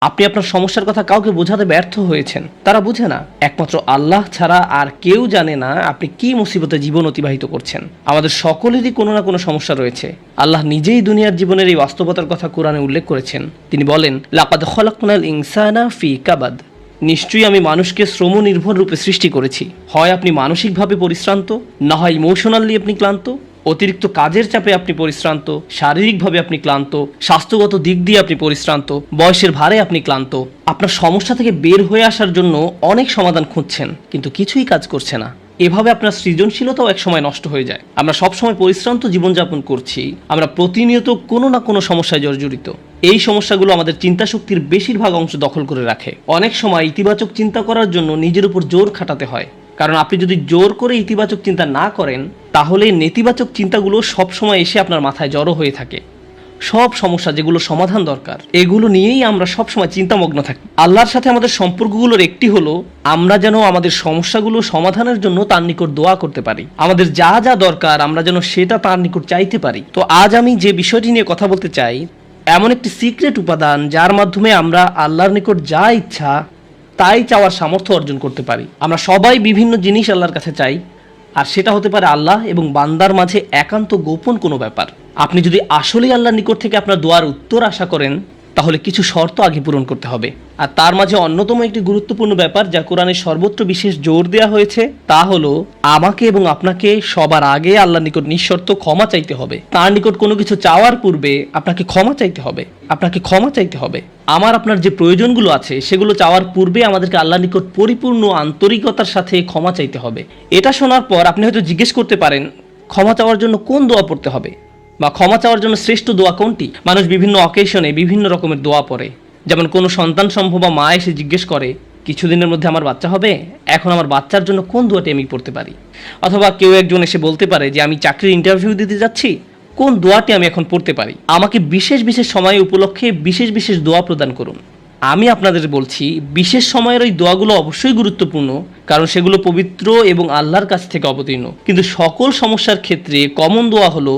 আপনি আপনার সমস্যার কথা কাউকে বোঝাতে ব্যর্থ হয়েছেন, তারা বুঝে না। একমাত্র আল্লাহ ছাড়া আর কেউ জানে না আপনি কি মুসিবতে জীবন অতিবাহিত করছেন। আমাদের সকলেরই কোনো না কোনো সমস্যা রয়েছে। আল্লাহ নিজেই দুনিয়ার জীবনের এই বাস্তবতার কথা কোরআনে উল্লেখ করেছেন। তিনি বলেন, লাকাদ খলাকনাল ইনসানা ফি কাবাদ, নিশ্চয়ই আমি মানুষকে শ্রম নির্ভর রূপে সৃষ্টি করেছি। হয় আপনি মানসিকভাবে পরিশ্রান্ত, না হয় ইমোশনালি আপনি ক্লান্ত। অতিরিক্ত কাজের চাপে আপনি পরিশ্রান্ত, শারীরিকভাবে আপনি ক্লান্ত, স্বাস্থ্যগত দিক দিয়ে আপনি পরিশ্রান্ত, বয়সের ভারে আপনি ক্লান্ত। আপনার সমস্যা থেকে বের হয়ে আসার জন্য অনেক সমাধান খুঁজছেন, কিন্তু কিছুই কাজ করছে না। এভাবে আপনার সৃজনশীলতাও একসময় নষ্ট হয়ে যায়। আমরা সবসময় পরিশ্রান্ত জীবনযাপন করছি, আমরা প্রতিনিয়ত কোনো না কোনো সমস্যায় জর্জরিত। এই সমস্যাগুলো আমাদের চিন্তা শক্তির বেশিরভাগ অংশ দখল করে রাখে। অনেক সময় ইতিবাচক চিন্তা করার জন্য নিজের উপর জোর খাটাতে হয়, কারণ আপনি যদি জোর করে ইতিবাচক চিন্তা না করেন, তাহলে নেতিবাচক চিন্তাগুলো সবসময় এসে আপনার মাথায় জড়ো হয়ে থাকে। সব সমস্যা যেগুলো সমাধান দরকার, এগুলো নিয়েই আমরা সবসময় চিন্তামগ্ন থাকি। আল্লাহর সাথে আমাদের সম্পর্কগুলোর একটি হলো আমরা যেন আমাদের সমস্যাগুলো সমাধানের জন্য তার নিকট দোয়া করতে পারি। আমাদের যা যা দরকার আমরা যেন সেটা তার নিকট চাইতে পারি। তো আজ আমি যে বিষয়টি নিয়ে কথা বলতে চাই, এমন একটি সিক্রেট উপাদান যার মাধ্যমে আমরা আল্লাহর নিকট যা ইচ্ছা তাই চাওয়ার সামর্থ্য অর্জন করতে পারি। আমরা সবাই বিভিন্ন জিনিস আল্লাহর কাছে চাই, আর সেটা হতে পারে আল্লাহ এবং বান্দার মাঝে একান্ত গোপন কোনো ব্যাপার। আপনি যদি আসলেই আল্লাহর নিকট থেকে আপনার দোয়ার উত্তর আশা করেন, তাহলে কিছু শর্ত আগে পূরণ করতে হবে। আর তার মাঝে অন্যতম একটি গুরুত্বপূর্ণ ব্যাপার যা কোরআনের সর্বত্র বিশেষ জোর দেওয়া হয়েছে, তা হলো আমাকে এবং আপনাকে সবার আগে আল্লাহর নিকট নিঃশর্ত ক্ষমা চাইতে হবে। তার নিকট কোনো কিছু চাওয়ার পূর্বে আপনাকে ক্ষমা চাইতে হবে। আপনাকে ক্ষমা চাইতে হবে। আমার আপনার যে প্রয়োজনগুলো আছে সেগুলো চাওয়ার পূর্বে আমাদেরকে আল্লাহর নিকট পরিপূর্ণ আন্তরিকতার সাথে ক্ষমা চাইতে হবে। এটা শোনার পর আপনি হয়তো জিজ্ঞেস করতে পারেন, ক্ষমা চাওয়ার জন্য কোন দোয়া পড়তে হবে, বা ক্ষমা চাওয়ার জন্য শ্রেষ্ঠ দোয়া কোনটি? মানুষ বিভিন্ন অকেশনে বিভিন্ন রকমের দোয়া পড়ে। যেমন কোনো সন্তান সম্ভব বা মা এসে জিজ্ঞেস করে, কিছুদিনের মধ্যে আমার বাচ্চা হবে, এখন আমার বাচ্চার জন্য কোন দোয়াটি আমি পড়তে পারি? অথবা কেউ একজন এসে বলতে পারে যে আমি চাকরির ইন্টারভিউ দিতে যাচ্ছি, কোন দোয়াটি আমি এখন পড়তে পারি? আমাকে বিশেষ বিশেষ সময় উপলক্ষে বিশেষ বিশেষ দোয়া প্রদান করুন। আমি আপনাদের বলছি, বিশেষ সময়ের ওই দোয়াগুলো অবশ্যই গুরুত্বপূর্ণ, কারণ সেগুলো পবিত্র এবং আল্লাহর কাছ থেকে অবতীর্ণ। কিন্তু সকল সমস্যার ক্ষেত্রে কমন দোয়া হলো,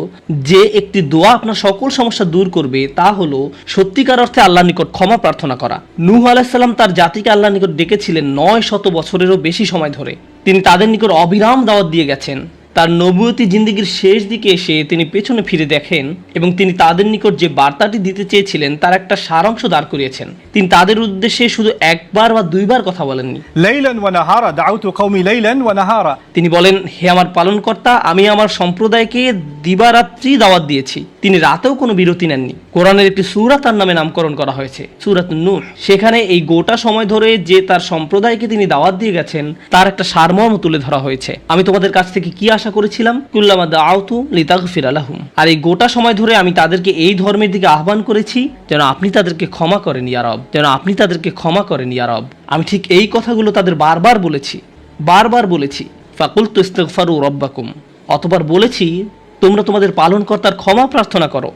যে একটি দোয়া আপনার সকল সমস্যা দূর করবে, তা হলো সত্যিকার অর্থে আল্লাহর নিকট ক্ষমা প্রার্থনা করা। নূহ আলাইহিস সালাম তার জাতিকে আল্লাহর নিকট ডেকেছিলেন 900 বছরেরও বেশি সময় ধরে। তিনি তাদের নিকট অবিরাম দাওয়াত দিয়ে গেছেন। তার নবুয়তি জিন্দেগির শেষ দিকে এসে তিনি পেছনে ফিরে দেখেন এবং তিনি তাদের নিকট যে বার্তাটি দিতে চেয়েছিলেন তার একটা সারাংশ দাঁড় করিয়েছেন। তিনি তাদের উদ্দেশ্যে শুধু একবার বা দুইবার কথা বলেননি। লাইলান ওয়া নাহারা দাউতু কওমি লাইলান ওয়া নাহারা, তিনি বলেন, হে আমার পালনকর্তা, আমি আমার সম্প্রদায়কে দিবারাত্রি দাওয়াত দিয়েছি। তিনি রাতেও কোনো বিরতি নেননি। কোরআনের একটি সূরা তার নামে নামকরণ করা হয়েছে, সূরাত নূহ। সেখানে এই গোটা সময় ধরে যে তার সম্প্রদায়কে তিনি দাওয়াত দিয়ে গেছেন তার একটা সারমর্ম তুলে ধরা হয়েছে। আমি তোমাদের কাছ থেকে কি আশা করেছিলাম? কুল্লামা দাআউতু লিতাগফিরা লাহুম। আর এই গোটা সময় ধরে আমি তাদেরকে এই ধর্মের দিকে আহ্বান করেছি যেন আপনি তাদেরকে ক্ষমা করেন ইয়া রব, যেন আপনি তাদেরকে ক্ষমা করেন ইয়া রব। আমি ঠিক এই কথাগুলো তাদের বারবার বলেছি। ফাকুলতু ইস্তিগফারু রাব্বাকুম, অতবার বলেছি তোমরা তোমাদের পালনকর্তার ক্ষমা প্রার্থনা করো।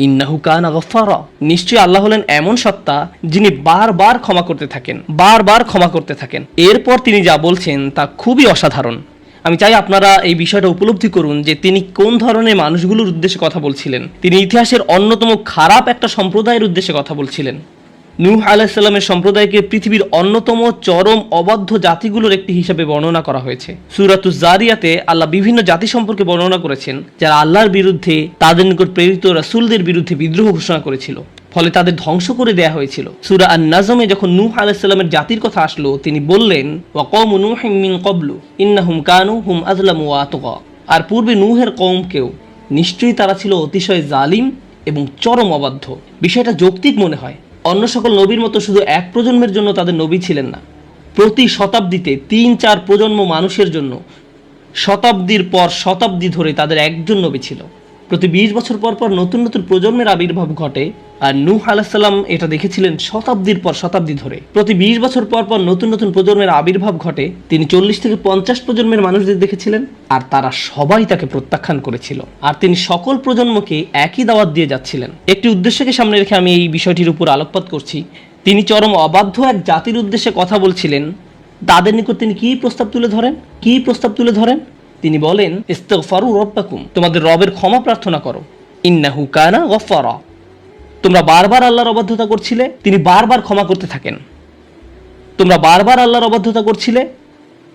ইন্নাহু কানা গফফারা, নিশ্চয়ই আল্লাহ হলেন এমন সত্তা যিনি বারবার ক্ষমা করতে থাকেন। এরপর তিনি যা বলছেন তা খুবই অসাধারণ। আমি চাই আপনারা এই বিষয়টা উপলব্ধি করুন যে তিনি কোন ধরনের মানুষগুলোর উদ্দেশ্যে কথা বলছিলেন। তিনি ইতিহাসের অন্যতম খারাপ একটা সম্প্রদায়ের উদ্দেশ্যে কথা বলছিলেন। নূহ আলাইহিস সালামের সম্প্রদায়কে পৃথিবীর অন্যতম চরম অবাধ্য জাতিগুলোর একটি হিসাবে বর্ণনা করা হয়েছে। সূরাতুজ জারিয়াতে আল্লাহ বিভিন্ন জাতি সম্পর্কে বর্ণনা করেছেন যারা আল্লাহর বিরুদ্ধে, তাদের নিকট প্রেরিত রাসূলদের বিরুদ্ধে বিদ্রোহ ঘোষণা করেছিল, ফলে তাদের ধ্বংস করে দেয়া হয়েছিল। সূরা আন-নাজমে যখন নূহ আলাইহিস সালামের জাতির কথা আসলো, তিনি বললেন, ওয়া কওমু নূহিম মিন ক্বাবলু ইন্নাহুম কানু হুম আযলামু ওয়া আতগা, আর পূর্বে নূহের কওমকেও, নিশ্চয়ই তারা ছিল অতিশয় জালিম এবং চরম অবাধ্য। বিষয়টা যৌক্তিক মনে হয়। অন্য সকল নবীর মতো শুধু এক প্রজন্মের জন্য তাদের নবী ছিলেন না, প্রতি শতাব্দীতে 3-4 প্রজন্ম মানুষের জন্য শতাব্দীর পর শতাব্দী ধরে তাদের একজন নবী ছিল। প্রতি 20 বছর পর পর নতুন নতুন প্রজন্মের আবির্ভাব ঘটে, আর নূহ আলাইহিস সালাম এটা দেখেছিলেন শতাব্দীর পর শতাব্দী ধরে। প্রতি 20 বছর পর পর নতুন নতুন প্রজন্মের আবির্ভাব ঘটে। তিনি 40 থেকে 50 প্রজন্মের মানুষদের দেখেছিলেন, আর তারা সবাই তাকে প্রত্যাখ্যান করেছিল। আর তিনি সকল প্রজন্মকে একই দাওয়াত দিয়ে যাচ্ছিলেন। একটি উদ্দেশ্যকে সামনে রেখে আমি এই বিষয়টির উপর আলোকপাত করছি। তিনি চরম অবাধ্য এক জাতির উদ্দেশ্যে কথা বলছিলেন। তাদের নিকট তিনি কি প্রস্তাব তুলে ধরেন? তিনি বলেন, ইস্তিগফারু রাব্বাকুম, তোমাদের রবের ক্ষমা প্রার্থনা করো। ইন্নাহু কানা গফফারা, তোমরা বারবার আল্লাহর অবাধ্যতা করছিলে, তিনি বারবার ক্ষমা করতে থাকেন। তোমরা বারবার আল্লাহর অবাধ্যতা করছিলে,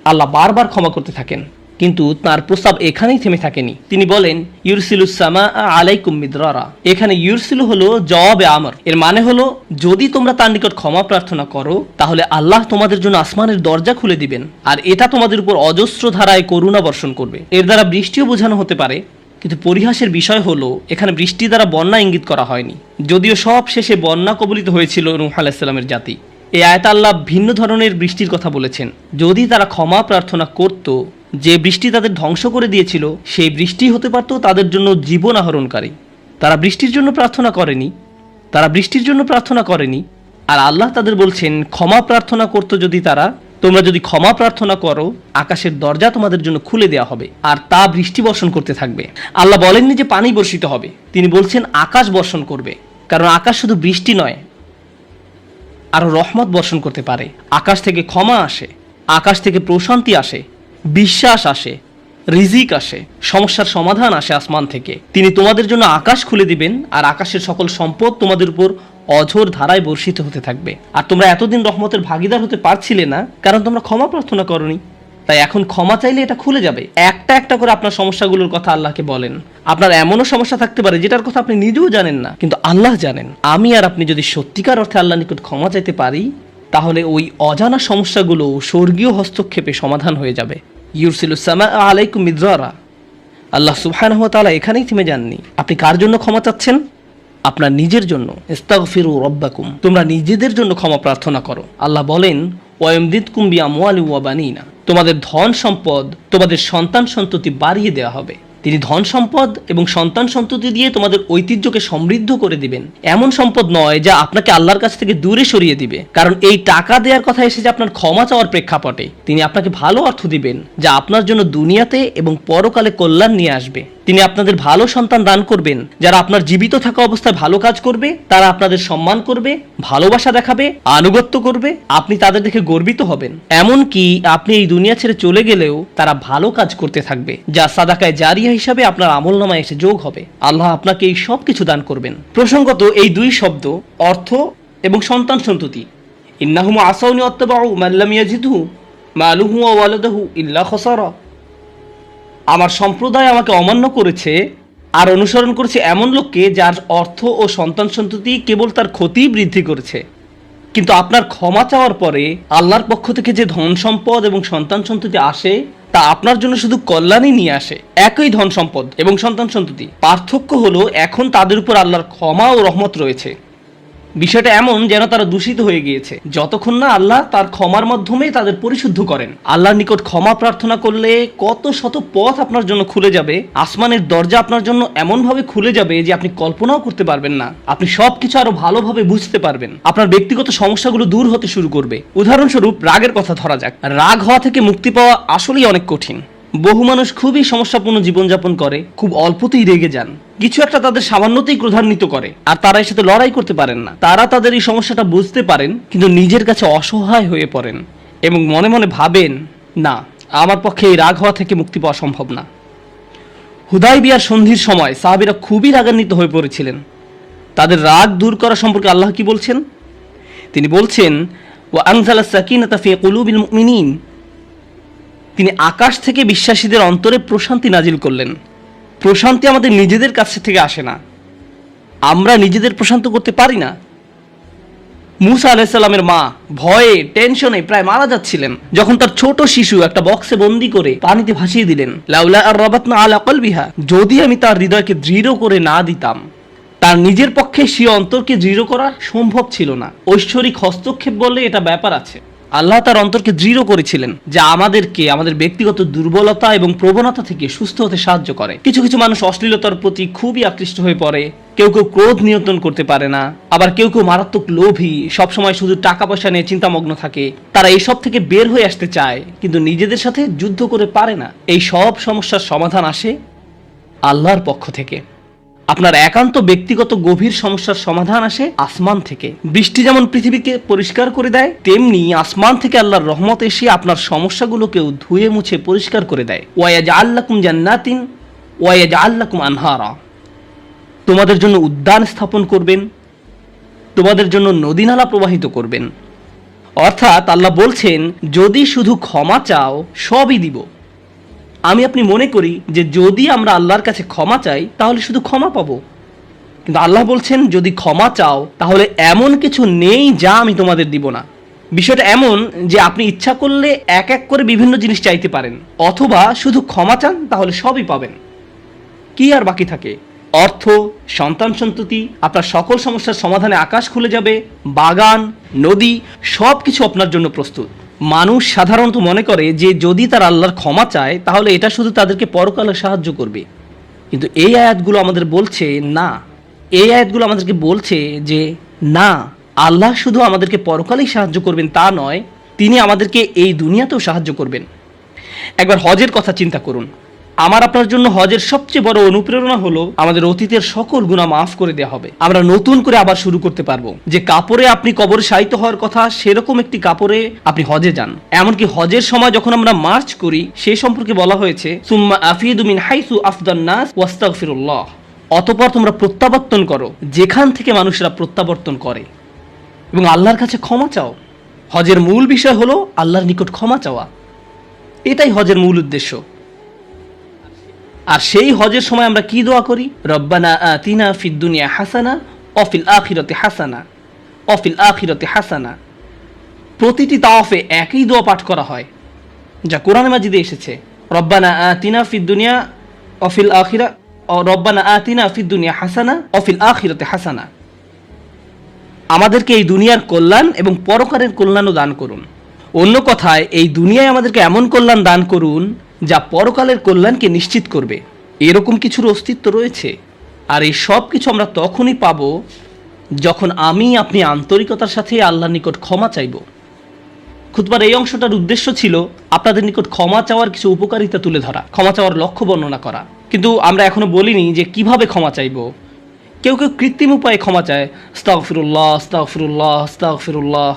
আল্লাহ বারবার ক্ষমা করতে থাকেন। কিন্তু তার প্রস্তাব এখানেই থেমে থাকেনি। তিনি বলেন ইউরসিলুস সামা আলাইকুম মিদরারা। এখানে ইউরসিলু হলো জওয়াবে আমর। এর মানে হলো যদি তোমরা তার নিকট ক্ষমা প্রার্থনা করো তাহলে আল্লাহ তোমাদের জন্য আসমানের দরজা খুলে দিবেন আর এটা তোমাদের উপর অজস্র ধারায় করুণা বর্ষণ করবে। এর দ্বারা বৃষ্টিও বোঝানো হতে পারে, কিন্তু পরিহাসের বিষয় হলো এখানে বৃষ্টি দ্বারা বন্যা ইঙ্গিত করা হয়নি, যদিও সব শেষে বন্যা কবলিত হয়েছিল নূহ আলাইহিস সালামের জাতি। এই আয়াতে আল্লাহ ভিন্ন ধরনের বৃষ্টির কথা বলেছেন। যদি তারা ক্ষমা প্রার্থনা করত, যে বৃষ্টি তাদের ধ্বংস করে দিয়েছিল সেই বৃষ্টি হতে পারত তাদের জন্য জীবন আহরণকারী। তারা বৃষ্টির জন্য প্রার্থনা করেনি, আর আল্লাহ তাদের বলছেন ক্ষমা প্রার্থনা করতো যদি তারা, তোমরা যদি ক্ষমা প্রার্থনা করো আকাশের দরজা তোমাদের জন্য খুলে দেওয়া হবে আর তা বৃষ্টি বর্ষণ করতে থাকবে। আল্লাহ বলেননি যে পানি বর্ষিত হবে, তিনি বলছেন আকাশ বর্ষণ করবে, কারণ আকাশ শুধু বৃষ্টি নয়, আরো রহমত বর্ষণ করতে পারে। আকাশ থেকে ক্ষমা আসে, আকাশ থেকে প্রশান্তি আসে, বিশ্বাস আসে, রিজিক আসে, সমস্যার সমাধান আসে আসমান থেকে। তিনি তোমাদের জন্য আকাশ খুলে দিবেন আর আকাশের সকল সম্পদ তোমাদের উপর অঝোর ধারায় বর্ষিত হতে থাকবে। আর তোমরা এতদিন রহমতের ভাগিদার হতে পারছিলে না কারণ তোমরা ক্ষমা প্রার্থনা করনি। তাই এখন ক্ষমা চাইলে এটা খুলে যাবে। একটা একটা করে আপনার সমস্যাগুলোর কথা আল্লাহকে বলেন। আপনার এমনও সমস্যা থাকতে পারে যেটার কথা আপনি নিজেও জানেন না, কিন্তু আল্লাহ জানেন। আমি আর আপনি যদি সত্যিকার অর্থে আল্লাহর নিকট ক্ষমা চাইতে পারি তাহলে ওই অজানা সমস্যাগুলো স্বর্গীয় হস্তক্ষেপে সমাধান হয়ে যাবে। ইউরসিলুস সামা আলাইকুম মিদরারা। আল্লাহ সুবহানাহু ওয়া তাআলা এখানেই থেমে যাননি। আপনি কার জন্য ক্ষমা চাচ্ছেন? আপনার নিজের জন্য। ইস্তাগফিরু রাব্বাকুম। তোমরা নিজেদের জন্য ক্ষমা প্রার্থনা করো। আল্লাহ বলেন ওয়ায়ুমদিদকুম বিআমওয়ালিন ওয়া বানিনা। তোমাদের ধন সম্পদ, তোমাদের সন্তান সন্ততি বাড়িয়ে দেওয়া হবে। তিনি ধন সম্পদ এবং সন্তান সন্ততি দিয়ে তোমাদের ঐতিহ্যকে সমৃদ্ধ করে দিবেন। এমন সম্পদ নয় যা আপনাকে আল্লাহর কাছ থেকে দূরে সরিয়ে দিবে, কারণ এই টাকা দেওয়ার কথা এসেছে আপনার ক্ষমা চাওয়ার প্রেক্ষাপটে। তিনি আপনাকে ভালো অর্থ দিবেন যা আপনার জন্য দুনিয়াতে এবং পরকালে কল্যাণ নিয়ে আসবে। তিনি আপনাদের ভালো সন্তান দান করবেন যারা আপনার জীবিত থাকা অবস্থায় ভালো কাজ করবে, তারা আপনাদের সম্মান করবে, ভালোবাসা দেখাবে, আনুগত্য করবে, আপনি তাদের দেখে গর্বিত হবেন। এমনকি আপনি এই দুনিয়া ছেড়ে চলে গেলেও তারা ভালো কাজ করতে থাকবে যা সাদাকায়ে জারিয়া হিসাবে আপনার আমলনামায় এসে যোগ হবে। আল্লাহ আপনাকে এই সব কিছু দান করবেন। প্রসঙ্গত এই দুই শব্দ অর্থ এবং সন্তান সন্ততি, ইন্নাহুম আসাউনি ওয়াত্তাবাউ মান লাম ইয়াজিদহু মালুহু ওয়া ওয়ালাদুহু ইল্লা খাসারা। আমার সম্প্রদায় আমাকে অমান্য করেছে আর অনুসরণ করেছে এমন লোককে যার অর্থ ও সন্তান সন্ততি কেবল তার ক্ষতি বৃদ্ধি করেছে। কিন্তু আপনার ক্ষমা চাওয়ার পরে আল্লাহর পক্ষ থেকে যে ধন সম্পদ এবং সন্তান সন্ততি আসে তা আপনার জন্য শুধু কল্যাণই নিয়ে আসে। একই ধন সম্পদ এবং সন্তান সন্ততি, পার্থক্য হলো এখন তাদের উপর আল্লাহর ক্ষমা ও রহমত রয়েছে। বিষয়টা এমন যেন তারা দূষিত হয়ে গিয়েছে, যতক্ষণ না আল্লাহ তার ক্ষমার মাধ্যমে তাদের পরিশুদ্ধ করেন। আল্লাহর নিকট ক্ষমা প্রার্থনা করলে কত শত পথ আপনার জন্য খুলে যাবে। আসমানের দরজা আপনার জন্য এমনভাবে খুলে যাবে যে আপনি কল্পনাও করতে পারবেন না। আপনি সবকিছু আরো ভালোভাবে বুঝতে পারবেন। আপনার ব্যক্তিগত সমস্যাগুলো দূর হতে শুরু করবে। উদাহরণস্বরূপ রাগের কথা ধরা যাক। রাগ হওয়া থেকে মুক্তি পাওয়া আসলেই অনেক কঠিন। বহু মানুষ খুবই সমস্যাপূর্ণ জীবনযাপন করে, খুব অল্পতেই রেগে যান, কিছু একটা তাদের সামান্যতেই ক্রোধান্বিত করে, আর তারা এর সাথে লড়াই করতে পারেন না। তারা তাদের এই সমস্যাটা বুঝতে পারেন কিন্তু নিজের কাছে অসহায় হয়ে পড়েন এবং মনে মনে ভাবেন, না, আমার পক্ষে এই রাগ হওয়া থেকে মুক্তি পাওয়া সম্ভব না। হুদায়বিয়ার সন্ধির সময় সাহাবীরা খুবই রাগান্বিত হয়ে পড়েছিলেন। তাদের রাগ দূর করা সম্পর্কে আল্লাহ কি বলছেন? তিনি বলছেন ওয়া আনজালাস সাকিনাতা ফি কুলুবিল মুমিনিন। তিনি আকাশ থেকে বিশ্বাসীদের অন্তরে প্রশান্তি নাজিল করলেন। প্রশান্তি আমাদের নিজেদের কাছ থেকে আসে না, আমরা নিজেদের প্রশান্ত করতে পারি না। মুসা আলাইহিস সালামের মা ভয়ে টেনশনে প্রায় মারা যাচ্ছিলেন যখন তার ছোট শিশু একটা বক্সে বন্দি করে পানিতে ভাসিয়ে দিলেন। লাউলা আর রাবাতনা আলা কলবিহা, যদি আমি তার হৃদয়কে দৃঢ় করে না দিতাম। তার নিজের পক্ষে সে অন্তরকে দৃঢ় করা সম্ভব ছিল না। ঐশ্বরিক হস্তক্ষেপ বলে এটা ব্যাপার আছে। আল্লাহ তার অন্তরকে দৃঢ় করেছিলেন, যা আমাদেরকে আমাদের ব্যক্তিগত দুর্বলতা এবং প্রবণতা থেকে সুস্থ হতে সাহায্য করে। কিছু কিছু মানুষ অশ্লীলতার প্রতি খুবই আকৃষ্ট হয়ে পড়ে, কেউ কেউ ক্রোধ নিয়ন্ত্রণ করতে পারে না, আবার কেউ কেউ মারাত্মক লোভী, সবসময় শুধু টাকা পয়সা নিয়ে চিন্তামগ্ন থাকে। তারা এইসব থেকে বের হয়ে আসতে চায় কিন্তু নিজেদের সাথে যুদ্ধ করে পারে না। এই সব সমস্যার সমাধান আসে আল্লাহর পক্ষ থেকে। আপনার একান্ত ব্যক্তিগত গভীর সমস্যার সমাধান আসে আসমান থেকে। বৃষ্টি যেমন পৃথিবীকে পরিষ্কার করে দেয়, তেমনি আসমান থেকে আল্লাহর রহমত এসে আপনার সমস্যাগুলোকেও ধুয়ে মুছে পরিষ্কার করে দেয়। ওয়ায়াজআল লাকুম জান্নাতিন ওয়ায়াজআল লাকুম আনহারা। তোমাদের জন্য উদ্যান স্থাপন করবেন তোমাদের জন্য নদী নালা প্রবাহিত করবেন। অর্থাৎ আল্লাহ বলছেন, যদি শুধু ক্ষমা চাও সবই দিব। আমি আপনি মনে করি যে যদি আমরা আল্লাহর কাছে ক্ষমা চাই তাহলে শুধু ক্ষমা পাবো, কিন্তু আল্লাহ বলছেন যদি ক্ষমা চাও তাহলে এমন কিছু নেই যা আমি তোমাদের দিব না। বিষয়টা এমন যে আপনি ইচ্ছা করলে এক এক করে বিভিন্ন জিনিস চাইতে পারেন, অথবা শুধু ক্ষমা চান তাহলে সবই পাবেন। কি আর বাকি থাকে? অর্থ, সন্তান সন্ততি, আপনার সকল সমস্যার সমাধানে আকাশ খুলে যাবে, বাগান, নদী, সব কিছু আপনার জন্য প্রস্তুত। মানুষ সাধারণত মনে করে যে যদি তার আল্লাহর ক্ষমা চায় তাহলে এটা শুধু তাদেরকে পরকালে সাহায্য করবে, কিন্তু এই আয়াতগুলো আমাদের বলছে না। এই আয়াতগুলো আমাদেরকে বলছে যে না, আল্লাহ শুধু আমাদেরকে পরকালেই সাহায্য করবেন তা নয়, তিনি আমাদেরকে এই দুনিয়াতেও সাহায্য করবেন। একবার হজের কথা চিন্তা করুন। আমার আপনার জন্য হজের সবচেয়ে বড় অনুপ্রেরণা হলো আমাদের অতীতের সকল গুনাহ মাফ করে দেওয়া হবে। আমরা নতুন করে আবার শুরু করতে পারবো। যে কাপড়ে আপনি কবরে শায়িত হওয়ার কথা, সেরকম একটি কাপড়ে আপনি হজে যান। এমনকি হজের সময় যখন আমরা মার্চ করি সেই সম্পর্কে বলা হয়েছে, সুম্মা আফিদু মিন হাইসু আফদান নাস ওয়াস্তাগফিরুল্লাহ। অতঃপর তোমরা প্রত্যাবর্তন করো যেখান থেকে মানুষরা প্রত্যাবর্তন করে, এবং আল্লাহর কাছে ক্ষমা চাও। হজের মূল বিষয় হলো আল্লাহর নিকট ক্ষমা চাওয়া। এটাই হজের মূল উদ্দেশ্য। আর সেই হজের সময় আমরা কি দোয়া করি? রব্বানা আতিনা ফিদ দুনিয়া হাসানা অফিল আখিরাতি হাসানা অফিল আখিরাতি হাসানা। প্রতিটি তাওয়াফে একই দোয়া পাঠ করা হয়, যা কোরআনে মাজিদে এসেছে। রব্বানা আতিনা ফিদ দুনিয়া অফিল আখিরা, রব্বানা আতিনা ফিদ দুনিয়া হাসানা অফিল আখিরাতি হাসানা। আমাদেরকে এই দুনিয়ার কল্যাণ এবং পরকালের কল্যাণও দান করুন। অন্য কথায়, এই দুনিয়ায় আমাদেরকে এমন কল্যাণ দান করুন যা পরকালের কল্যাণকে নিশ্চিত করবে। এরকম কিছুর অস্তিত্ব রয়েছে, আর এই সব কিছু আমরা তখনই পাব যখন আমি আপনি আন্তরিকতার সাথে আল্লাহর নিকট ক্ষমা চাইব। খুতবার এই অংশটার উদ্দেশ্য ছিল আপনাদের নিকট ক্ষমা চাওয়ার কিছু উপকারিতা তুলে ধরা, ক্ষমা চাওয়ার লক্ষ্য বর্ণনা করা। কিন্তু আমরা এখনো বলিনি যে কিভাবে ক্ষমা চাইব। কেউ কেউ কৃত্রিম উপায়ে ক্ষমা চায়, আস্তাগফিরুল্লাহ আস্তাগফিরুল্লাহ আস্তাগফিরুল্লাহ।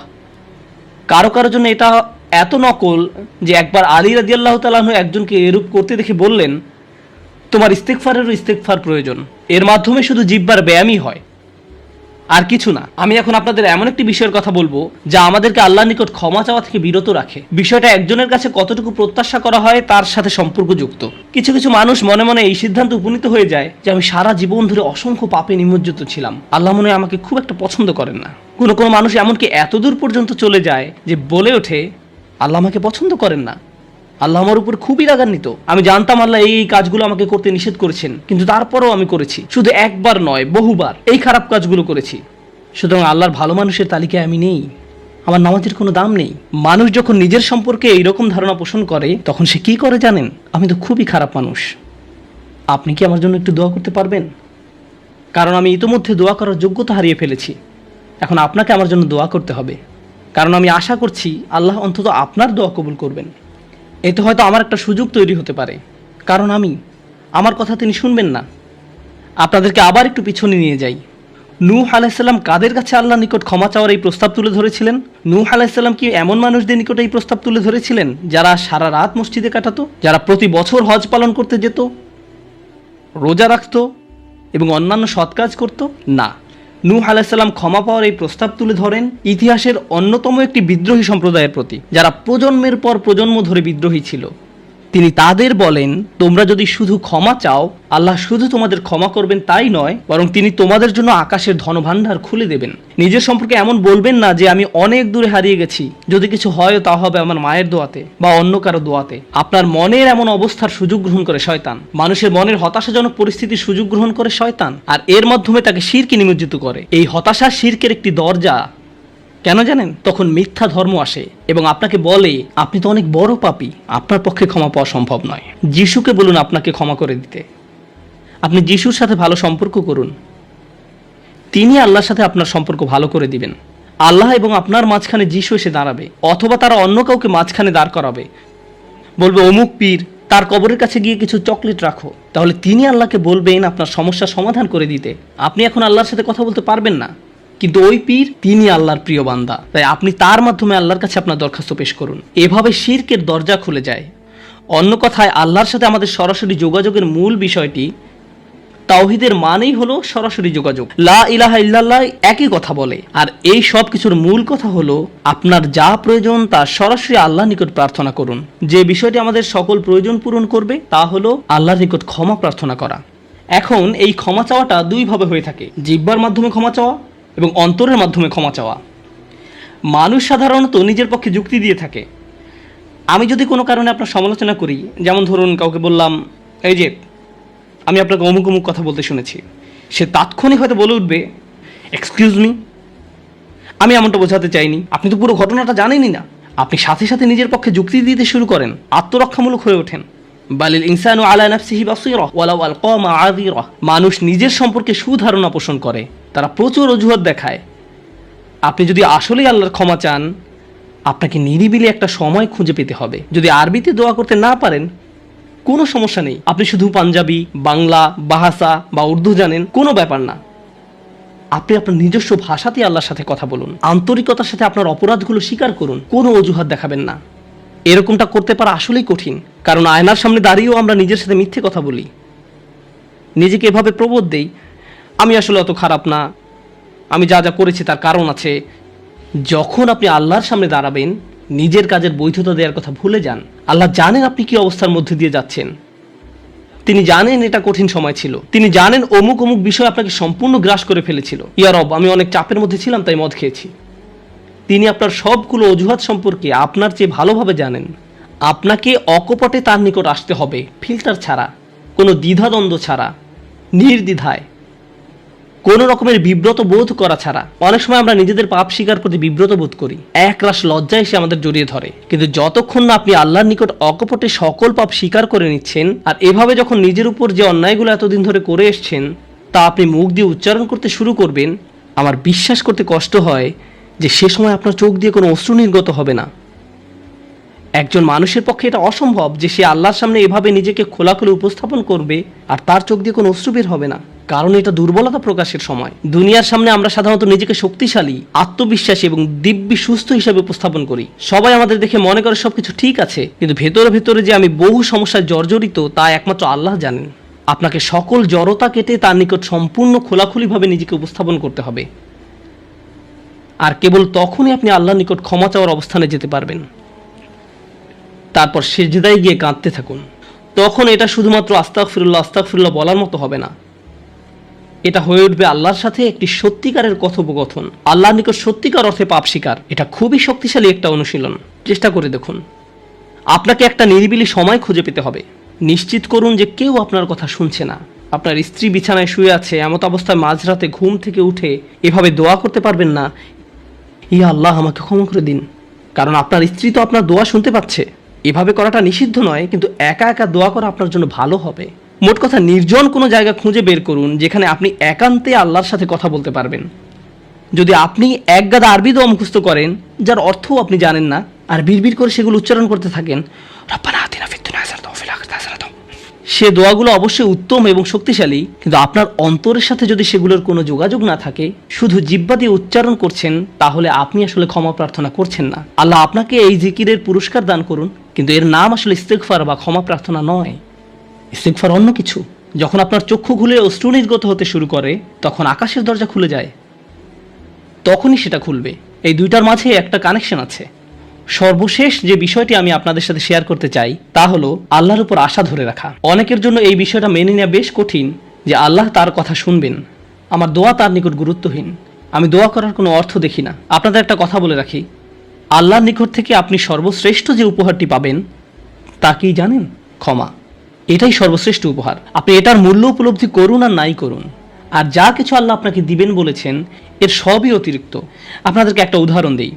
কারো কারোর জন্য এটা এত নকল যে একবার আলী রাদিয়াল্লাহু তাআলা আনহু একজনকে এরূপ করতে দেখে বললেন, তোমার ইস্তেগফারেরও ইস্তেগফার প্রয়োজন। এর মাধ্যমে শুধু জিহ্বার ব্যায়ামই হয়, আর কিছু না। আমি এখন আপনাদের এমন একটি বিষয়ের কথা বলবো যা আমাদেরকে আল্লাহর নিকট ক্ষমা চাওয়া থেকে বিরত রাখে। বিষয়টা একজনের কাছে কতটুকু প্রত্যাশা করা হয় তার সাথে সম্পর্কযুক্ত। কিছু কিছু মানুষ মনে মনে এই সিদ্ধান্ত উপনীত হয়ে যায় যে আমি সারা জীবন ধরে অসংখ্য পাপে নিমজ্জিত ছিলাম, আল্লাহ মনে হয় আমাকে খুব একটা পছন্দ করেন না। কোনো কোনো মানুষ এমনকি এতদূর পর্যন্ত চলে যায় যে বলে ওঠে, আল্লাহ আমাকে পছন্দ করেন না, আল্লাহ আমার উপর খুবই রাগান্বিত। আমি জানতাম আল্লাহ এই কাজগুলো আমাকে করতে নিষেধ করেছেন, কিন্তু তারপরেও আমি করেছি। শুধু একবার নয়, বহুবার এই খারাপ কাজগুলো করেছি। সুতরাং আল্লাহর ভালো মানুষের তালিকায় আমি নেই, আমার নামাজের কোনো দাম নেই। মানুষ যখন নিজের সম্পর্কে এইরকম ধারণা পোষণ করে তখন সে কি করে জানেন? আমি তো খুবই খারাপ মানুষ। আপনি কি আমার জন্য একটু দোয়া করতে পারবেন? কারণ আমি ইতোমধ্যে দোয়া করার যোগ্যতা হারিয়ে ফেলেছি। এখন আপনাকে আমার জন্য দোয়া করতে হবে, কারণ আমি আশা করছি আল্লাহ অন্তত আপনার দোয়া কবুল করবেন। এতে হয়তো আমার একটা সুযোগ তৈরি হতে পারে, কারণ আমার কথা তিনি শুনবেন না। আপনাদেরকে আবার একটু পিছনে নিয়ে যাই। নূহ আলাইহিসসালাম কাদের কাছে আল্লাহর নিকট ক্ষমা চাওয়ার এই প্রস্তাব তুলে ধরেছিলেন? নূহ আলাইহিসসালাম কি এমন মানুষদের নিকট এই প্রস্তাব তুলে ধরেছিলেন যারা সারা রাত মসজিদে কাটাতো, যারা প্রতি বছর হজ পালন করতে যেত, রোজা রাখতো এবং অন্যান্য সৎ কাজ করত? না, নূহ আলাইহিসসালাম ক্ষমা পাওয়ার এই প্রস্তাব তুলে ধরেন ইতিহাসের অন্যতম একটি বিদ্রোহী সম্প্রদায়ের প্রতি, যারা প্রজন্মের পর প্রজন্ম ধরে বিদ্রোহী ছিল। তিনি তাদের বলেন, তোমরা যদি শুধু ক্ষমা চাও, আল্লাহ শুধু তোমাদের ক্ষমা করবেন তাই নয়, বরং তিনি তোমাদের জন্য আকাশের ধনভাণ্ডার খুলে দেবেন। নিজের সম্পর্কে এমন বলবেন না যে আমি অনেক দূরে হারিয়ে গেছি, যদি কিছু হয় তা হবে আমার মায়ের দোয়াতে বা অন্য কারো দোয়াতে। আপনার মনের এমন অবস্থার সুযোগ গ্রহণ করে শয়তান। মানুষের মনের হতাশাজনক পরিস্থিতির সুযোগ গ্রহণ করে শয়তান, আর এর মাধ্যমে তাকে শিরকে নিমজ্জিত করে। এই হতাশা শিরকের একটি দরজা। কেন জানেন? তখন মিথ্যা ধর্ম আসে এবং আপনাকে বলে আপনি তো অনেক বড় পাপী, আপনার পক্ষে ক্ষমা পাওয়া সম্ভব নয়। যিশুকে বলুন আপনাকে ক্ষমা করে দিতে। আপনি যিশুর সাথে ভালো সম্পর্ক করুন, তিনি আল্লাহর সাথে আপনার সম্পর্ক ভালো করে দিবেন। আল্লাহ এবং আপনার মাঝখানে যিশু এসে দাঁড়াবে, অথবা তারা অন্য কাউকে মাঝখানে দাঁড় করাবে, বলবে অমুক পীর, তার কবরের কাছে গিয়ে কিছু চকলেট রাখো। তাহলে তিনি আল্লাহকে বলবেন আপনার সমস্যার সমাধান করে দিতে। আপনি এখন আল্লাহর সাথে কথা বলতে পারবেন না, কিন্তু ওই পীর তিনি আল্লাহর প্রিয় বান্দা, তাই আপনি তার মাধ্যমে আল্লাহর কাছে আপনার দরখাস্ত পেশ করুন। এভাবে শিরকের দরজা খুলে যায়। অন্য কথায়, আল্লাহর সাথে আমাদের সরাসরি যোগাযোগের মূল বিষয়টি তাওহীদের মানেই হলো সরাসরি যোগাযোগ। লা ইলাহা ইল্লাল্লাহ একই কথা বলে। আর এই সব কিছুর মূল কথা হলো আপনার যা প্রয়োজন তা সরাসরি আল্লাহর নিকট প্রার্থনা করুন। যে বিষয়টি আমাদের সকল প্রয়োজন পূরণ করবে তা হলো আল্লাহর নিকট ক্ষমা প্রার্থনা করা। এখন এই ক্ষমা চাওয়াটা দুইভাবে হয়ে থাকে, জিহ্বার মাধ্যমে ক্ষমা চাওয়া এবং অন্তরের মাধ্যমে ক্ষমা চাওয়া। মানুষ সাধারণত নিজের পক্ষে যুক্তি দিয়ে থাকে। আমি যদি কোনো কারণে আপনার সমালোচনা করি, যেমন ধরুন কাউকে বললাম, এই যে আমি আপনাকে অমুক অমুক কথা বলতে শুনেছি, সে তাৎক্ষণিক হয়তো বলে উঠবে, এক্সকিউজ মি, আমি এমনটা বোঝাতে চাইনি, আপনি তো পুরো ঘটনাটা জানেনই না। আপনি সাথে সাথে নিজের পক্ষে যুক্তি দিতে শুরু করেন, আত্মরক্ষামূলক হয়ে ওঠেন। বালিল ইনসানু আলা নাফসিহি বাসীরা ওয়ালাউ আলকা মাআযিরা। মানুষ নিজের সম্পর্কে সুধারণা পোষণ করে, তারা প্রচুর অজুহাত দেখায়। আপনি যদি আসলেই আল্লাহর ক্ষমা চান, আপনাকে নিরিবিলি একটা সময় খুঁজে পেতে হবে। যদি আরবিতে দোয়া করতে না পারেন, কোনো সমস্যা নেই, আপনি শুধু পাঞ্জাবি, বাংলা, বাহাসা বা উর্দু জানেন, কোনো ব্যাপার না। আপনি আপনার নিজস্ব ভাষাতেই আল্লাহর সাথে কথা বলুন, আন্তরিকতার সাথে আপনার অপরাধগুলো স্বীকার করুন, কোনো অজুহাত দেখাবেন না। এরকমটা করতে পারা আসলেই কঠিন, কারণ আয়নার সামনে দাঁড়িয়েও আমরা নিজের সাথে মিথ্যে কথা বলি, নিজেকে এভাবে প্রবোধ দেই, আমি আসলে অত খারাপ না, আমি যা যা করেছি তার কারণ আছে। যখন আপনি আল্লাহর সামনে দাঁড়াবেন, নিজের কাজের বৈধতা দেওয়ার কথা ভুলে যান। আল্লাহ জানেন আপনি কি অবস্থার মধ্যে দিয়ে যাচ্ছেন, তিনি জানেন এটা কঠিন সময় ছিল, তিনি জানেন অমুক অমুক বিষয় আপনাকে সম্পূর্ণ গ্রাস করে ফেলেছিল। ইয়া রব, আমি অনেক চাপের মধ্যে ছিলাম তাই মদ খেয়েছি। তিনি আপনার সবগুলো অজুহাত সম্পর্কে আপনার চেয়ে ভালোভাবে জানেন। আপনাকে অকপটে তার নিকট আসতে হবে, ফিল্টার ছাড়া, কোনো দ্বিধাদ্বন্দ্ব ছাড়া, নির্দ্বিধায়, কোনো রকমের বিব্রত বোধ করা ছাড়া। অনেক সময় আমরা নিজেদের পাপ স্বীকার করতে বিব্রত বোধ করি, একরাশ লজ্জা এসে আমাদের জড়িয়ে ধরে। কিন্তু যতক্ষণ না আপনি আল্লাহর নিকট অকপটে সকল পাপ স্বীকার করে নিচ্ছেন, আর এভাবে যখন নিজের উপর যে অন্যায়গুলো এতদিন ধরে করে এসছেন তা আপনি মুখ দিয়ে উচ্চারণ করতে শুরু করবেন, আমার বিশ্বাস করতে কষ্ট হয় যে সে সময় আপনার চোখ দিয়ে কোনো অশ্রু নির্গত হবে না। একজন মানুষের পক্ষে এটা অসম্ভব যে সে আল্লাহর সামনে এভাবে নিজেকে খোলাখুলি উপস্থাপন করবে আর তার চোখ দিয়ে কোনো অশ্রু বের হবে না, কারণ এটা দুর্বলতা প্রকাশের সময়। দুনিয়ার সামনে আমরা সাধারণত নিজেকে শক্তিশালী, আত্মবিশ্বাসী এবং দিব্যি সুস্থ হিসাবে উপস্থাপন করি। সবাই আমাদের দেখে মনে করে সবকিছু ঠিক আছে, কিন্তু ভেতরে ভেতরে যে আমি বহু সমস্যায় জর্জরিত তা একমাত্র আল্লাহ জানেন। আপনাকে সকল জড়তা কেটে তার নিকট সম্পূর্ণ খোলাখুলিভাবে নিজেকে উপস্থাপন করতে হবে, আর কেবল তখনই আপনি আল্লাহর নিকট ক্ষমা চাওয়ার অবস্থানে যেতে পারবেন। তারপর সিজদায় গিয়ে কাঁদতে থাকুন। তখন এটা শুধুমাত্র আস্তাগফিরুল্লাহ আস্তাগফিরুল্লাহ বলার মতো হবে না, এটা হয়ে উঠবে আল্লাহর সাথে একটি সত্যিকারের কথোপকথন, আল্লাহর নিকট সত্যিকার অর্থে পাপ স্বীকার। এটা খুবই শক্তিশালী একটা অনুশীলন, চেষ্টা করে দেখুন। আপনাকে একটা নিরিবিলি সময় খুঁজে পেতে হবে। নিশ্চিত করুন যে কেউ আপনার কথা শুনছে না। আপনার স্ত্রী বিছানায় শুয়ে আছে, এমত অবস্থায় মাঝরাতে ঘুম থেকে উঠে এভাবে দোয়া করতে পারবেন না, ইয়া আল্লাহ আমাকে ক্ষমা করে দিন, কারণ আপনার স্ত্রী তো আপনার দোয়া শুনতে পাচ্ছে। এভাবে করাটা নিষিদ্ধ নয়, কিন্তু একা একা দোয়া করা আপনার জন্য ভালো হবে। মোট কথা, নির্জন কোনো জায়গা খুঁজে বের করুন যেখানে আপনি একান্তে আল্লাহর সাথে কথা বলতে পারবেন। যদি আপনি এক গাদা আরবি দোয়া মুখস্থ করেন যার অর্থও আপনি জানেন না, আর বিড়বিড় করে সেগুলো উচ্চারণ করতে থাকেন, রব্বানা আতিনা ফিদ দুনিয়া হাসানাতাও ওয়া ফিল আখিরাতি হাসানাতাও, সে দোয়াগুলো অবশ্যই উত্তম এবং শক্তিশালী, কিন্তু আপনার অন্তরের সাথে যদি সেগুলোর কোনো যোগাযোগ না থাকে, শুধু জিহ্বা দিয়ে উচ্চারণ করছেন, তাহলে আপনি আসলে ক্ষমা প্রার্থনা করছেন না। আল্লাহ আপনাকে এই জিকিরের পুরস্কার দান করুন, কিন্তু এর নাম আসলে ইস্তিগফার বা ক্ষমা প্রার্থনা নয়। ইস্তিগফার অন্য কিছু। যখন আপনার চক্ষু খুলে অশ্রু নির্গত হতে শুরু করে, তখন আকাশের দরজা খুলে যায়, তখনই সেটা খুলবে। এই দুইটার মাঝে একটা কানেকশন আছে। সর্বশেষ যে বিষয়টি আমি আপনাদের সাথে শেয়ার করতে চাই তা হলো আল্লাহর উপর আশা ধরে রাখা। অনেকের জন্য এই বিষয়টা মেনে নেওয়া বেশ কঠিন যে আল্লাহ তার কথা শুনবেন, আমার দোয়া তার নিকট গুরুত্বহীন, আমি দোয়া করার কোনো অর্থ দেখি না। আপনাদের একটা কথা বলে রাখি, আল্লাহর নিকট থেকে আপনি সর্বশ্রেষ্ঠ যে উপহারটি পাবেন তা কি জানেন? ক্ষমা। এটাই সর্বশ্রেষ্ঠ উপহার। আপনি এটার মূল্য উপলব্ধি করুন আর নাই করুন, আর যা কিছু আল্লাহ আপনাকে দিবেন বলেছেন এর সবই অতিরিক্ত। আপনাদেরকে একটা উদাহরণ দিই।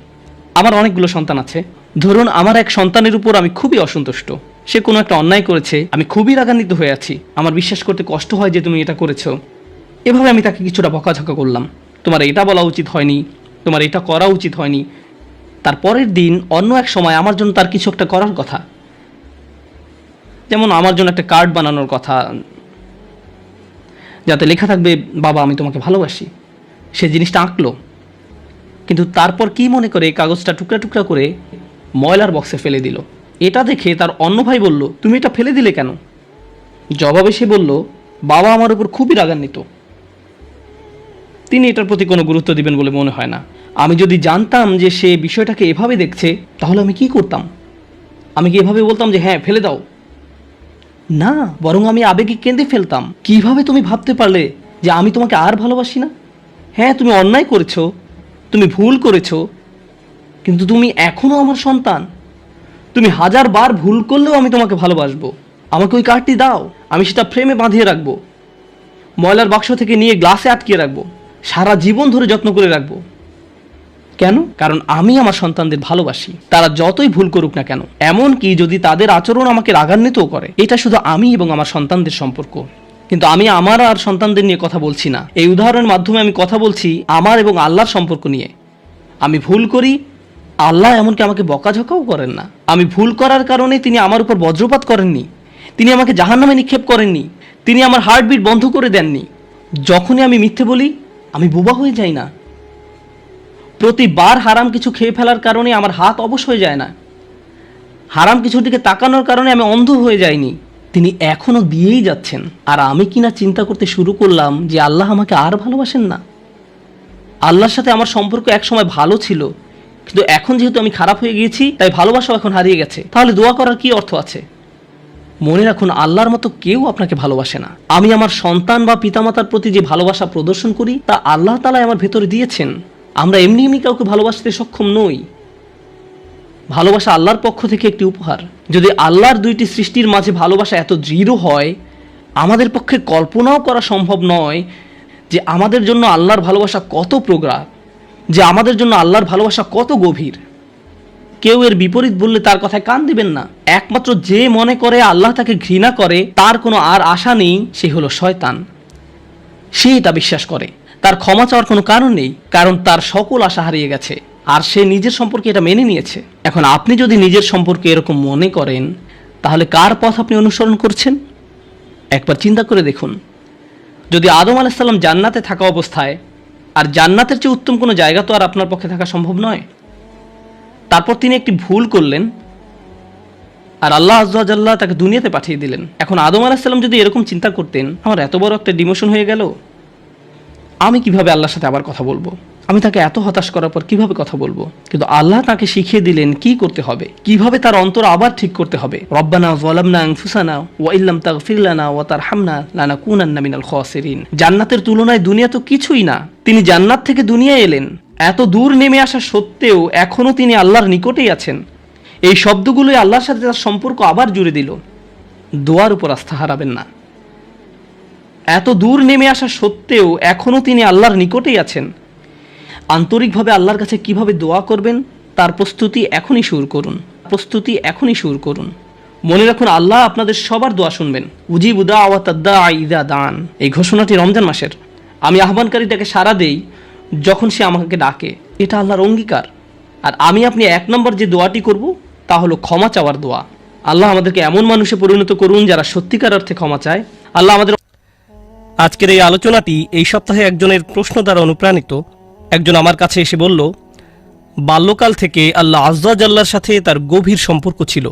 আমার অনেকগুলো সন্তান আছে। ধরুন আমার এক সন্তানের উপর আমি খুবই অসন্তুষ্ট, সে কোনো একটা অন্যায় করেছে, আমি খুবই রাগান্বিত হয়ে আছি, আমার বিশ্বাস করতে কষ্ট হয় যে তুমি এটা করেছো। এভাবে আমি তাকে কিছুটা বকাঝকা করলাম, তোমার এটা বলা উচিত হয়নি, তোমার এটা করা উচিত হয়নি। তার পরের দিন অন্য এক সময় আমার জন্য তার কিছু একটা করার কথা, যেমন আমার জন্য একটা কার্ড বানানোর কথা যাতে লেখা থাকবে বাবা আমি তোমাকে ভালোবাসি। সে জিনিসটা আঁকলো, কিন্তু তারপর কি মনে করে কাগজটা টুকরা টুকরা করে ময়লার বক্সে ফেলে দিল। এটা দেখে তার অন্য ভাই বলল, তুমি এটা ফেলে দিলে কেন? জবাবে সে বলল, বাবা আমার উপর খুবই রাগান্বিত। তিনি এটার প্রতি কোনো গুরুত্ব দিবেন বলে মনে হয় না। আমি যদি জানতাম যে সে বিষয়টাকে এভাবে দেখছে, তাহলে আমি কি করতাম? আমি কি এভাবে বলতাম যে হ্যাঁ ফেলে দাও? না, বরং আমি আবেগে কেঁদে ফেলতাম। কিভাবে তুমি ভাবতে পারলে যে আমি তোমাকে আর ভালোবাসি না? হ্যাঁ, তুমি অন্যায় করেছো, তুমি ভুল করেছো, কিন্তু তুমি এখনো আমার সন্তান। তুমি 1000 বার ভুল করলেও আমি তোমাকে ভালোবাসবো। আমাকে ওই কার্ডটি দাও, আমি সেটা ফ্রেমে বাঁধিয়ে রাখবো, ময়লার বাক্স থেকে নিয়ে গ্লাসে আটকিয়ে রাখবো, সারা জীবন ধরে যত্ন করে রাখবো। কেন? কারণ আমি আমার সন্তানদের ভালোবাসি, তারা যতই ভুল করুক না কেন। এমনকি যদি তাদের আচরণ আমাকে রাগান্বিতও করে, এটা শুধু আমি এবং আমার সন্তানদের সম্পর্ক। কিন্তু আমি আমার আর সন্তানদের নিয়ে কথা বলছি না। এই উদাহরণের মাধ্যমে আমি কথা বলছি আমার এবং আল্লাহর সম্পর্ক নিয়ে। আমি ভুল করি, আল্লাহ এমনকি আমাকে বকাঝকাও করেন না। আমি ভুল করার কারণে তিনি আমার উপর বজ্রপাত করেননি, তিনি আমাকে জাহান্নামে নিক্ষেপ করেননি, তিনি আমার হার্টবিট বন্ধ করে দেননি। যখনই আমি মিথ্যে বলি, আমি বোবা হয়ে যাই না। প্রতিবার হারাম কিছু খেয়ে ফেলার কারণে আমার হাত অবশ হয়ে যায় না। হারাম কিছুর দিকে তাকানোর কারণে আমি অন্ধ হয়ে যাইনি। তিনি এখনো দিয়েই যাচ্ছেন। আর আমি কিনা চিন্তা করতে শুরু করলাম যে আল্লাহ আমাকে আর ভালোবাসেন না। আল্লাহর সাথে আমার সম্পর্ক একসময় ভালো ছিল, কিন্তু এখন যেহেতু আমি খারাপ হয়ে গিয়েছি, তাই ভালোবাসাও এখন হারিয়ে গেছে। তাহলে দোয়া করার কি অর্থ আছে? মনে রাখুন, আল্লাহর মতো কেউ আপনাকে ভালোবাসে না। আমি আমার সন্তান বা পিতামাতার প্রতি যে ভালোবাসা প্রদর্শন করি, তা আল্লাহ তাআলা আমার ভেতরে দিয়েছেন। আমরা এমনি এমনি কাউকে ভালোবাসতে সক্ষম নই। ভালোবাসা আল্লাহর পক্ষ থেকে একটি উপহার। যদি আল্লাহর দুইটি সৃষ্টির মাঝে ভালোবাসা এত দৃঢ় হয়, আমাদের পক্ষে কল্পনাও করা সম্ভব নয় যে আমাদের জন্য আল্লাহর ভালোবাসা কত প্রগাঢ়, যে আমাদের জন্য আল্লাহর ভালোবাসা কত গভীর। কেউ এর বিপরীত বললে তার কথায় কান দিবেন না। একমাত্র যে মনে করে আল্লাহ তাকে ঘৃণা করে, তার কোনো আর আশা নেই, সে হলো শয়তান। সে এটা বিশ্বাস করে। তার ক্ষমা চাওয়ার কোনো কারণ নেই, কারণ তার সকল আশা হারিয়ে গেছে আর সে নিজের সম্পর্কে এটা মেনে নিয়েছে। এখন আপনি যদি নিজের সম্পর্কে এরকম মনে করেন, তাহলে কার পথ আপনি অনুসরণ করছেন? একবার চিন্তা করে দেখুন। যদি আদম আলাইহিস সালাম জান্নাতে থাকা অবস্থায়, আর জান্নাতের চেয়ে উত্তম কোনো জায়গা তো আর আপনার পক্ষে থাকা সম্ভব নয়। তারপর তিনি একটি ভুল করলেন আর আল্লাহ আযজা ওয়া জাল্লা তাকে দুনিয়াতে পাঠিয়ে দিলেন। এখন আদম আলাইহিস সালাম যদি এরকম চিন্তা করতেন, আমার এত বড় একটা ডিমোশন হয়ে গেল, আমি কিভাবে আল্লাহর সাথে আবার কথা বলবো? আমি তাকে এত হতাশ করার পর কিভাবে কথা বলবো? কিন্তু আল্লাহ তাকে শিখিয়ে দিলেন কি করতে হবে, কিভাবে তার অন্তর আবার ঠিক করতে হবে। রব্বানা যালামনা আনফুসানা ওয়া ইল্লাম তাগফির লানা ওয়া তারহামনা লানাকুনান্না মিনাল খাসিরিন। জান্নাতের তুলনায় দুনিয়া তো কিছুই না। তিনি জান্নাত থেকে দুনিয়ায় এলেন, এত দূর নেমে আসা সত্ত্বেও এখনো তিনি আল্লাহর নিকটেই আছেন। এই শব্দগুলোই আল্লাহর সাথে তার সম্পর্ক আবার জুড়ে দিল। দোয়ার উপর আস্থা হারাবেন না। এত দূর নেমে আসা সত্ত্বেও এখনো তিনি আল্লাহর নিকটেই আছেন। আন্তরিকভাবে আল্লাহর কাছে কিভাবে দোয়া করবেন, তার প্রস্তুতি এখনই শুরু করুন। মনে রাখুন, আল্লাহ আপনাদের সবার দোয়া শুনবেন। উজিবু দাওয়াতাদ দাঈ ইযা দাআন। এই ঘোষণাটি রমজান মাসের। আমি আহ্বানকারীটাকে সাড়া দেই যখন সে আমাকে ডাকে। এটা আল্লাহর অঙ্গীকার। আর আমি আপনি 1 নম্বর যে দোয়াটি করব, তা হলো ক্ষমা চাওয়ার দোয়া। আল্লাহ আমাদেরকে এমন মানুষে পরিণত করুন যারা সত্যিকার অর্থে ক্ষমা চায়। আল্লাহ আমাদের। আজকের এই আলোচনাটি এই সপ্তাহে একজনের প্রশ্ন দ্বারা অনুপ্রাণিত। একজন আমার কাছে এসে বলল, বাল্যকাল থেকে আল্লাহ আযজা ওয়া জাল্লার সাথে তার গভীর সম্পর্ক ছিল।